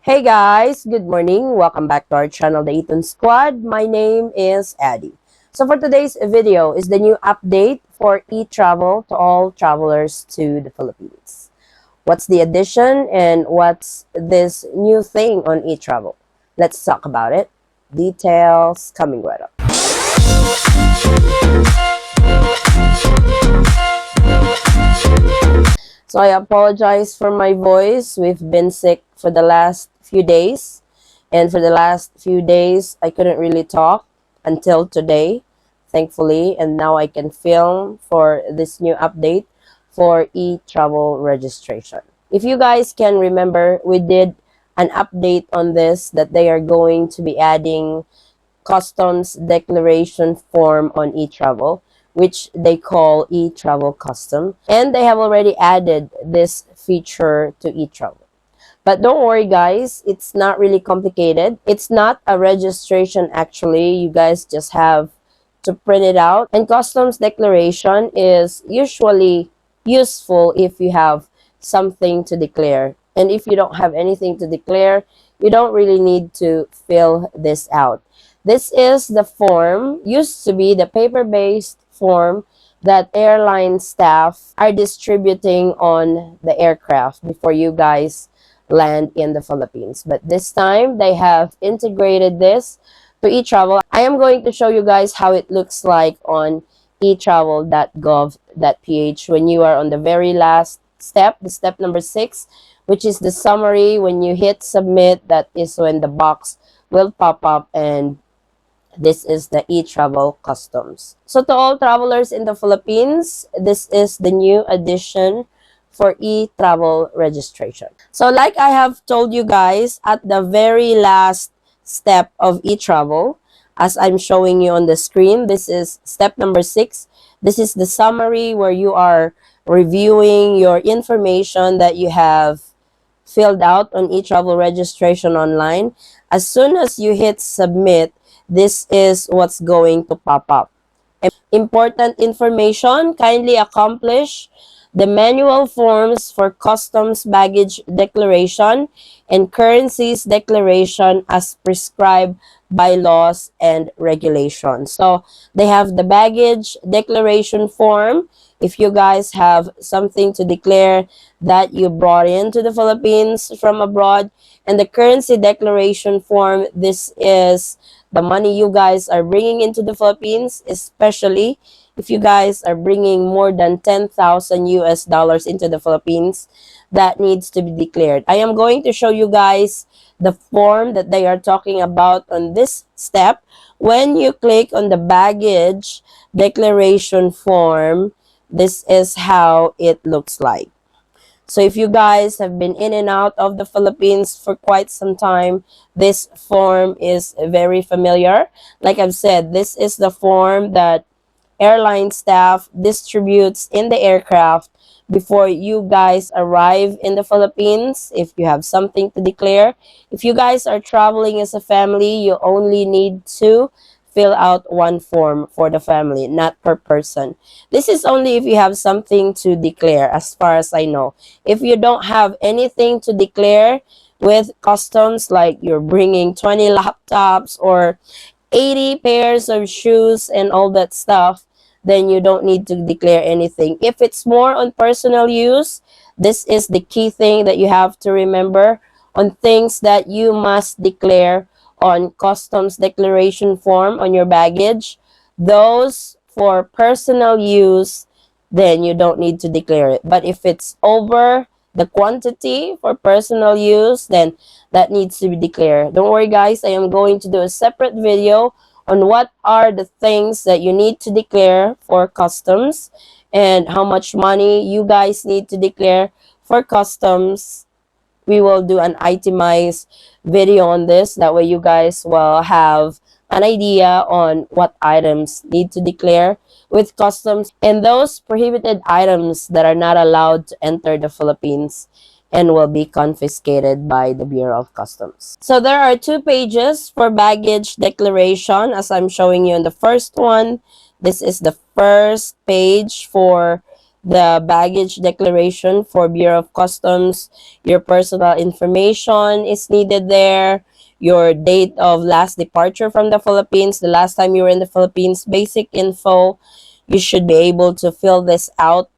Hey guys, good morning. Welcome back to our channel, the Eaton Squad. My name is Addie. So for today's video is the new update for Etravel to all travelers to the Philippines. What's the addition and what's this new thing on Etravel? Let's talk about it. Details coming right up. So I apologize for my voice. We've been sick for the last few days. And for the last few days, I couldn't really talk until today, thankfully. And now I can film for this new update for e-travel registration. If you guys can remember, we did an update on this that they are going to be adding customs declaration form on eTravel, which they call eTravel Custom. And they have already added this feature to eTravel. But don't worry, guys, it's not really complicated. It's not a registration, actually. You guys just have to print it out. And customs declaration is usually useful if you have something to declare. And if you don't have anything to declare, you don't really need to fill this out. This is the form, used to be the paper-based form that airline staff are distributing on the aircraft before you guys land in the Philippines. But this time, they have integrated this to eTravel. I am going to show you guys how it looks like on etravel.gov.ph when you are on the very last step, the step number 6, which is the summary. When you hit submit, that is when the box will pop up, and this is the eTravel Customs. So to all travelers in the Philippines, this is the new addition for e-travel registration. So like I have told you guys, at the very last step of e-travel, as I'm showing you on the screen, this is step number 6. This is the summary where you are reviewing your information that you have filled out on e-travel registration online. As soon as you hit submit, this is what's going to pop up. Important information: kindly accomplish the manual forms for customs baggage declaration and currencies declaration as prescribed by laws and regulations. So they have the baggage declaration form. If you guys have something to declare that you brought into the Philippines from abroad, and the currency declaration form, this is the money you guys are bringing into the Philippines, especially if you guys are bringing more than 10,000 US dollars into the Philippines, that needs to be declared. I am going to show you guys the form that they are talking about on this step. When you click on the baggage declaration form, this is how it looks like. So if you guys have been in and out of the Philippines for quite some time, this form is very familiar. Like I've said, this is the form that airline staff distributes in the aircraft before you guys arrive in the Philippines. If you have something to declare, if you guys are traveling as a family, you only need to fill out one form for the family, not per person. This is only if you have something to declare, as far as I know. If you don't have anything to declare with customs, like you're bringing 20 laptops or 80 pairs of shoes and all that stuff, then you don't need to declare anything. If it's more on personal use, this is the key thing that you have to remember on things that you must declare on customs declaration form on your baggage. Those for personal use, then you don't need to declare it. But if it's over the quantity for personal use, then that needs to be declared. Don't worry, guys, I am going to do a separate video on what are the things that you need to declare for customs and how much money you guys need to declare for customs. We will do an itemized video on this. That way you guys will have an idea on what items need to declare with customs and those prohibited items that are not allowed to enter the Philippines and will be confiscated by the Bureau of Customs. So there are 2 pages for baggage declaration, as I'm showing you in the first one. This is the first page for the baggage declaration for Bureau of Customs. Your personal information is needed there. Your date of last departure from the Philippines, the last time you were in the Philippines, basic info. You should be able to fill this out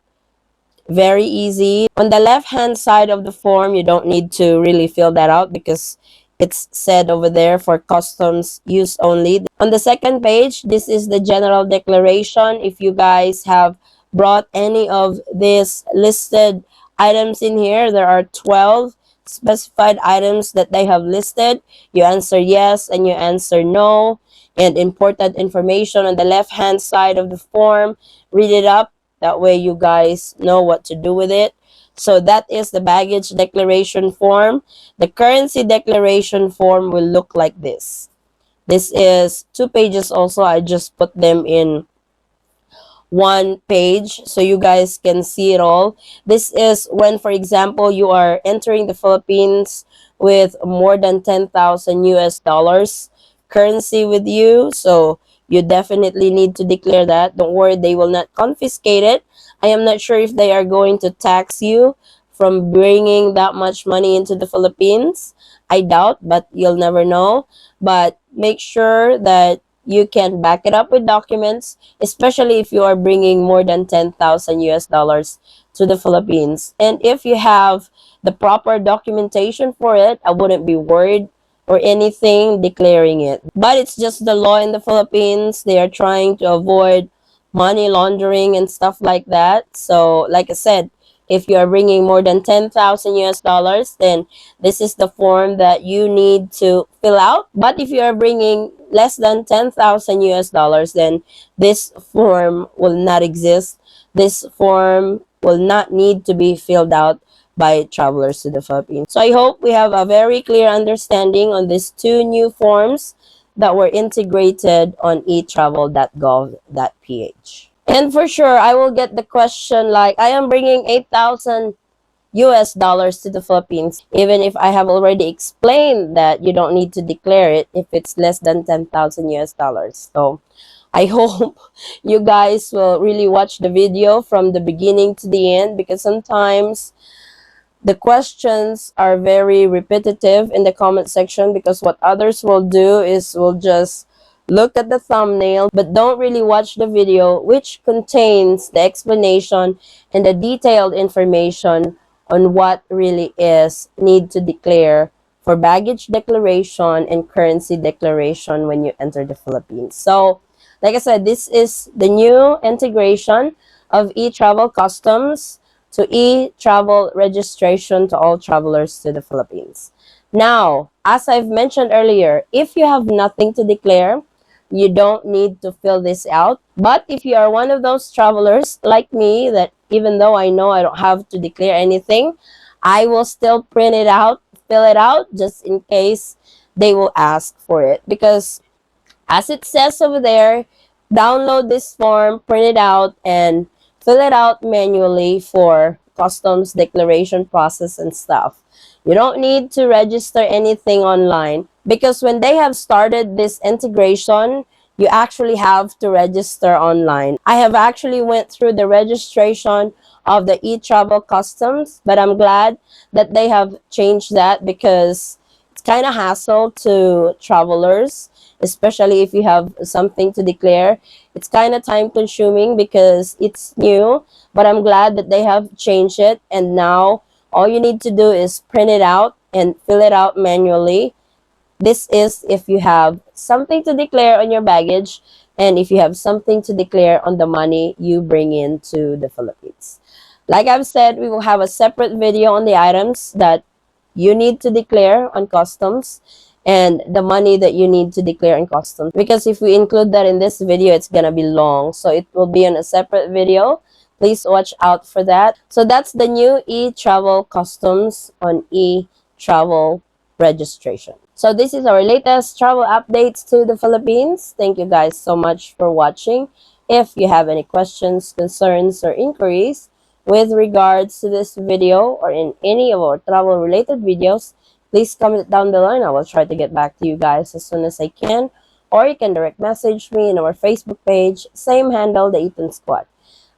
very easy. On the left hand side of the form, you don't need to really fill that out because it's said over there for customs use only. On the second page, this is the general declaration. If you guys have brought any of these listed items in here, there are 12 specified items that they have listed. You answer yes and you answer no. And important information on the left hand side of the form, read it up. That way you guys know what to do with it. So that is the baggage declaration form. The currency declaration form will look like this. This is 2 pages also. I just put them in 1 page so you guys can see it all. This is when, for example, you are entering the Philippines with more than 10,000 US dollars currency with you. So you definitely need to declare that. Don't worry, they will not confiscate it. I am not sure if they are going to tax you from bringing that much money into the Philippines. I doubt, but you'll never know. But make sure that you can back it up with documents, especially if you are bringing more than 10,000 US dollars to the Philippines. And if you have the proper documentation for it, I wouldn't be worried or anything declaring it. But it's just the law in the Philippines. They are trying to avoid money laundering and stuff like that. So, like I said, if you are bringing more than 10,000 US dollars, then this is the form that you need to fill out. But if you are bringing less than 10,000 US dollars, then this form will not exist. This form will not need to be filled out by travelers to the Philippines. So I hope we have a very clear understanding on these 2 new forms that were integrated on etravel.gov.ph. And for sure, I will get the question like, I am bringing 8,000 US dollars to the Philippines, even if I have already explained that you don't need to declare it if it's less than 10,000 US dollars. So I hope you guys will really watch the video from the beginning to the end, because sometimes the questions are very repetitive in the comment section, because what others will do is will just look at the thumbnail but don't really watch the video, which contains the explanation and the detailed information on what really is need to declare for baggage declaration and currency declaration when you enter the Philippines. So like I said, this is the new integration of e-travel customs to e-travel registration to all travelers to the Philippines. Now, as I've mentioned earlier, if you have nothing to declare, you don't need to fill this out. But if you are one of those travelers like me, that even though I know I don't have to declare anything, I will still print it out, fill it out, just in case they will ask for it. Because as it says over there, download this form, print it out, and fill it out manually for customs declaration process and stuff. You don't need to register anything online, because when they have started this integration, you actually have to register online. I have actually went through the registration of the e-travel customs, but I'm glad that they have changed that, because it's kind of hassle to travelers, especially if you have something to declare. It's kind of time consuming because it's new, but I'm glad that they have changed it, and now all you need to do is print it out and fill it out manually. This is if you have something to declare on your baggage, and if you have something to declare on the money you bring into the Philippines. Like I've said, we will have a separate video on the items that you need to declare on customs and the money that you need to declare in customs, because if we include that in this video, it's gonna be long, so it will be on a separate video. Please watch out for that. So that's the new e-travel customs on e-travel registration. So this is our latest travel updates to the Philippines. Thank you guys so much for watching. If you have any questions, concerns, or inquiries with regards to this video or in any of our travel related videos, please comment down below and I will try to get back to you guys as soon as I can. Or you can direct message me in our Facebook page, same handle, the Eaton Squad.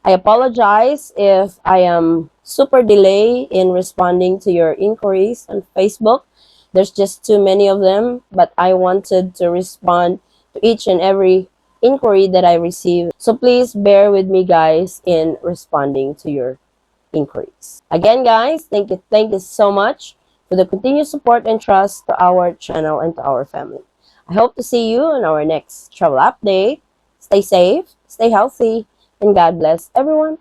I apologize if I am super delay in responding to your inquiries on Facebook. There's just too many of them, but I wanted to respond to each and every inquiry that I receive. So please bear with me, guys, in responding to your inquiries. Again, guys, thank you so much for the continued support and trust to our channel and to our family. I hope to see you in our next travel update. Stay safe, stay healthy, and God bless everyone.